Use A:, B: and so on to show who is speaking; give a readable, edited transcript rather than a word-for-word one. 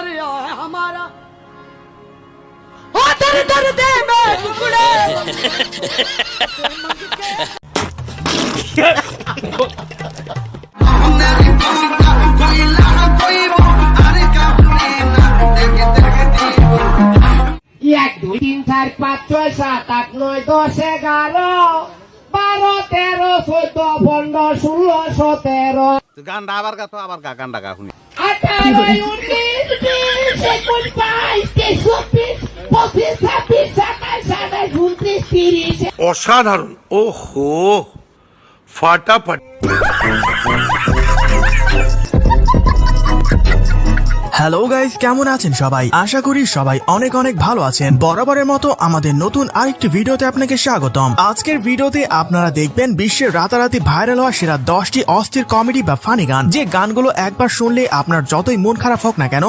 A: दरिया है हमारा दर दर दे में टुकड़े
B: एक दुई तीन चार पाँच छय सात आठ नय दस एगारो 12 13 14 15 16 17
C: গানটা আবার গা তো আবার গা গানটা গা শুনি
B: 18 19 20 21 22 23 24 25 26 27 28 29 30
D: অসাধারণ ওহো ফাটাফাটি।
E: হ্যালো গাইস, কেমন আছেন সবাই? আশা করি সবাই অনেক অনেক ভালো আছেন। বরাবরের মতো আমাদের নতুন আরেকটি ভিডিওতে আপনাকে স্বাগতম। আজকের ভিডিওতে আপনারা দেখবেন বিশ্বের রাতারাতি ভাইরাল হওয়া সেরা 10টি অস্থির কমেডি বা ফানি গান, যে গানগুলো একবার শুনলে আপনার যতই মন খারাপ হোক না কেন